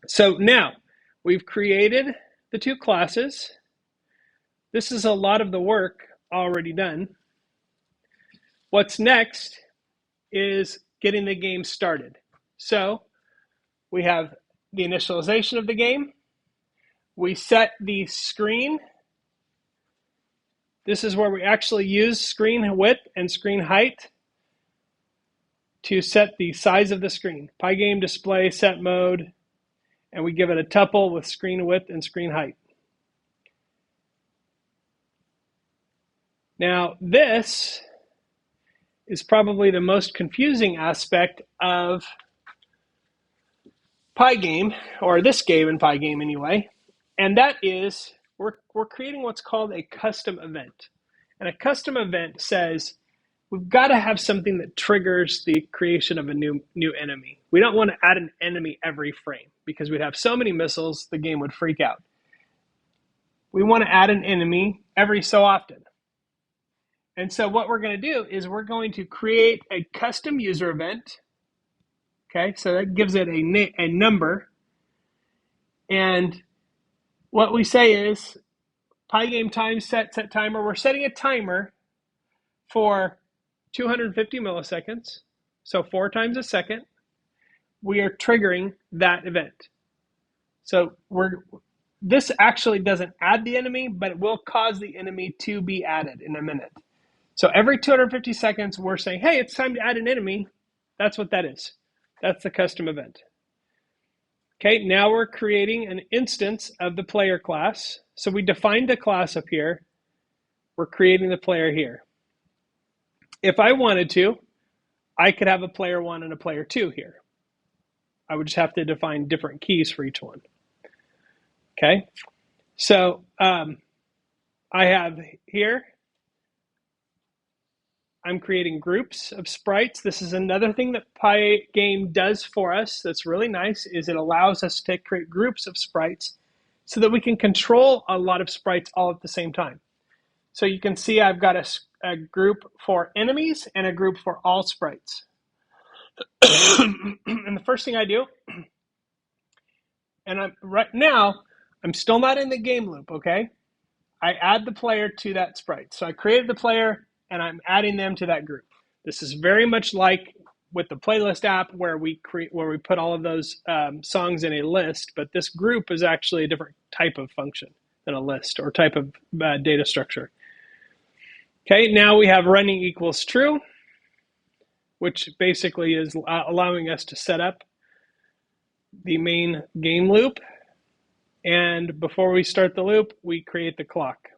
So now we've created the two classes. This is a lot of the work already done. What's next is getting the game started. So we have the initialization of the game. We set the screen. This is where we actually use screen width and screen height to set the size of the screen. PyGame display set mode, and we give it a tuple with screen width and screen height. Now, this is probably the most confusing aspect of PyGame, or this game in PyGame anyway, and that is we're creating what's called a custom event. And a custom event says we've got to have something that triggers the creation of a new enemy. We don't want to add an enemy every frame because we'd have so many missiles, the game would freak out. We want to add an enemy every so often. And so what we're going to do is we're going to create a custom user event. Okay, so that gives it a number. And what we say is PyGame time set timer. We're setting a timer for 250 milliseconds, so 4 times a second. We are triggering that event. So this actually doesn't add the enemy, but it will cause the enemy to be added in a minute. So every 250 seconds, we're saying, hey, it's time to add an enemy. That's what that is. That's the custom event. Okay, now we're creating an instance of the player class. So we defined the class up here. We're creating the player here. If I wanted to, I could have a player 1 and a player 2 here. I would just have to define different keys for each one. Okay, so I have here, I'm creating groups of sprites. This is another thing that PyGame does for us that's really nice, is it allows us to create groups of sprites so that we can control a lot of sprites all at the same time. So you can see I've got a group for enemies and a group for all sprites. And the first thing I do, and right now, I'm still not in the game loop, okay? I add the player to that sprite. So I created the player, and I'm adding them to that group. This is very much like with the playlist app where we put all of those songs in a list, but this group is actually a different type of function than a list or type of data structure. Okay, now we have running equals true, which basically is allowing us to set up the main game loop. And before we start the loop, we create the clock.